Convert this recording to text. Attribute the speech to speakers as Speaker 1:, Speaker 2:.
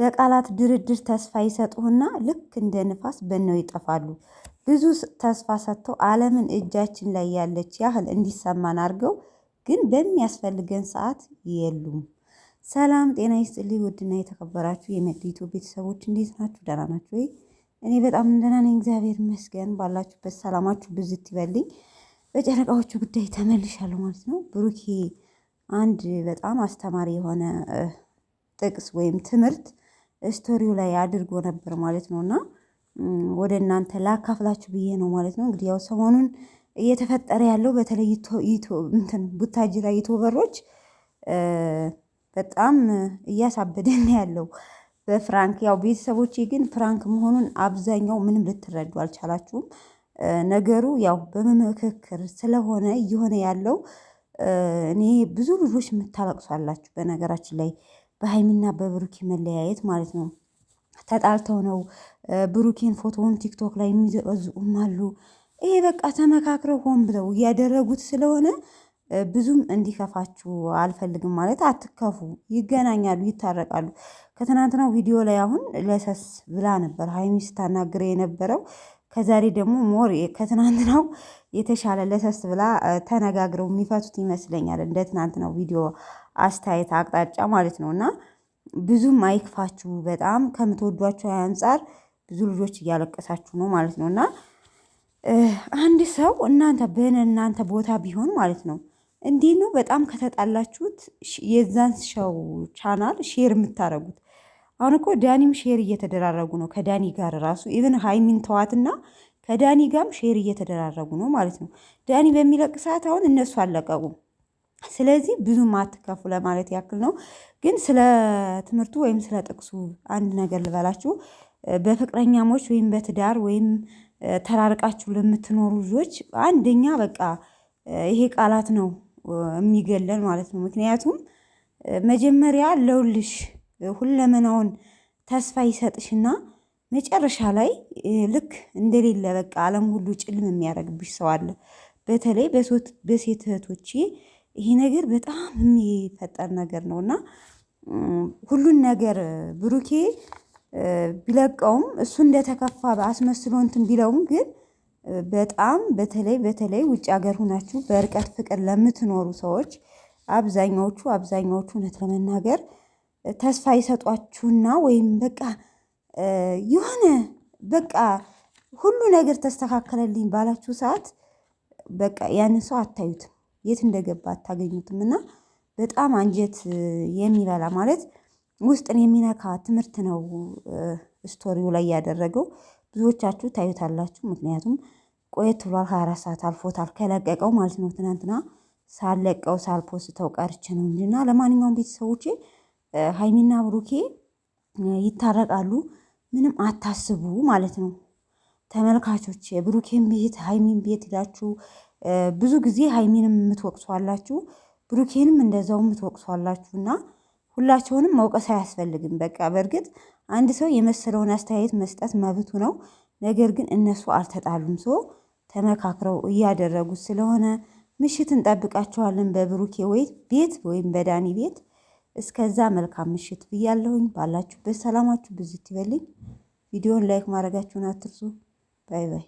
Speaker 1: በቃላት ድርድር ተስፋ ይሰጡህና ልክ እንደ ንፋስ በነው ይጠፋሉ። ብዙ ተስፋ ሰጥተው ዓለምን እጃችን ላይ ያለች ያህል እንዲሰማን አድርገው ግን በሚያስፈልገን ሰዓት የሉም። ሰላም ጤና ይስጥልኝ ውድና የተከበራችሁ የመክሊቱ ቤተሰቦች እንዴት ናችሁ? ደህና ናችሁ ወይ? እኔ በጣም ደህና ነኝ፣ እግዚአብሔር ይመስገን። ባላችሁበት ሰላማችሁ ብዝት ይበልኝ። በጨረቃዎቹ ጉዳይ ተመልሻለሁ ማለት ነው። ብሩኬ አንድ በጣም አስተማሪ የሆነ ጥቅስ ወይም ትምህርት ስቶሪው ላይ አድርጎ ነበር ማለት ነው እና ወደ እናንተ ላካፍላችሁ ብዬ ነው ማለት ነው። እንግዲህ ያው ሰሞኑን እየተፈጠረ ያለው በተለይ ቡታጅራ ዩቱበሮች በጣም እያሳበደን ያለው በፍራንክ ያው ቤተሰቦቼ ግን ፍራንክ መሆኑን አብዛኛው ምንም ልትረዱ አልቻላችሁም። ነገሩ ያው በመመካከር ስለሆነ እየሆነ ያለው እኔ ብዙ ልጆች የምታለቅሷላችሁ በነገራችን ላይ በሃይሚና በብሩኬ መለያየት ማለት ነው። ተጣልተው ነው ብሩኬን ፎቶውን ቲክቶክ ላይ የሚዘቀዝቁም አሉ። ይሄ በቃ ተመካክረው ሆን ብለው እያደረጉት ስለሆነ ብዙም እንዲከፋችሁ አልፈልግም። ማለት አትከፉ፣ ይገናኛሉ፣ ይታረቃሉ። ከትናንትናው ቪዲዮ ላይ አሁን ለሰስ ብላ ነበር ሃይሚ ስታናግረ የነበረው። ከዛሬ ደግሞ ሞር ከትናንትናው የተሻለ ለሰስ ብላ ተነጋግረው የሚፈቱት ይመስለኛል። እንደ ትናንትናው ቪዲዮ አስተያየት አቅጣጫ ማለት ነው እና ብዙም አይክፋችሁ። በጣም ከምትወዷቸው አንጻር ብዙ ልጆች እያለቀሳችሁ ነው ማለት ነው እና አንድ ሰው እናንተ ቦታ ቢሆን ማለት ነው እንዲህ ነው። በጣም ከተጣላችሁት የዛን ሸው ቻናል ሼር የምታደርጉት። አሁን እኮ ዳኒም ሼር እየተደራረጉ ነው ከዳኒ ጋር ራሱ ኢቭን ሃይሚን ተዋትና ከዳኒ ጋርም ሼር እየተደራረጉ ነው ማለት ነው። ዳኒ በሚለቅ ሰዓት አሁን እነሱ አልለቀቁም። ስለዚህ ብዙም አትከፉ ለማለት ያክል ነው። ግን ስለ ትምህርቱ ወይም ስለ ጥቅሱ አንድ ነገር ልበላችሁ። በፍቅረኛሞች ወይም በትዳር ወይም ተራርቃችሁ ለምትኖሩ ልጆች አንደኛ በቃ ይሄ ቃላት ነው የሚገለን ማለት ነው። ምክንያቱም መጀመሪያ ለውልሽ ሁለመናውን ተስፋ ይሰጥሽና መጨረሻ ላይ ልክ እንደሌለ በቃ ዓለም ሁሉ ጭልም የሚያደርግብሽ ሰው አለ። በተለይ በሴት እህቶቼ ይሄ ነገር በጣም የሚፈጠር ነገር ነው እና ሁሉን ነገር ብሩኬ ቢለቀውም እሱ እንደተከፋ አስመስሎ እንትን ቢለውም ግን በጣም በተለይ ውጭ ሀገር ሁናችሁ በርቀት ፍቅር ለምትኖሩ ሰዎች አብዛኛዎቹ እውነት ለመናገር ተስፋ ይሰጧችሁና ወይም በቃ የሆነ በቃ ሁሉ ነገር ተስተካከለልኝ ባላችሁ ሰዓት በቃ ያንን ሰው አታዩትም፣ የት እንደገባ አታገኙትም። እና በጣም አንጀት የሚበላ ማለት ውስጥን የሚነካ ትምህርት ነው ስቶሪው ላይ ያደረገው። ብዙዎቻችሁ ታዩታላችሁ። ምክንያቱም ቆየት ብሏል፣ 24 ሰዓት አልፎታል ከለቀቀው ማለት ነው። ትናንትና ሳለቀው ሳልፖስተው ቀርቼ ነው እንጂና ለማንኛውም ቤተሰቦቼ ሃይሚና ብሩኬ ይታረቃሉ፣ ምንም አታስቡ ማለት ነው። ተመልካቾች የብሩኬን ቤት ሃይሚን ቤት ሄዳችሁ ብዙ ጊዜ ሃይሚንም የምትወቅሷላችሁ ብሩኬንም እንደዛው የምትወቅሷላችሁ እና ሁላቸውንም መውቀስ አያስፈልግም። በቃ በእርግጥ አንድ ሰው የመሰለውን አስተያየት መስጠት መብቱ ነው። ነገር ግን እነሱ አልተጣሉም። ሰው ተመካክረው እያደረጉት ስለሆነ ምሽት እንጠብቃቸዋለን በብሩኬ ቤት ወይም በዳኒ ቤት። እስከዛ መልካም ምሽት ብያለሁኝ። ባላችሁበት ሰላማችሁ ብዝት ይበልኝ። ቪዲዮን ላይክ ማድረጋችሁን አትርሱ። ባይ ባይ።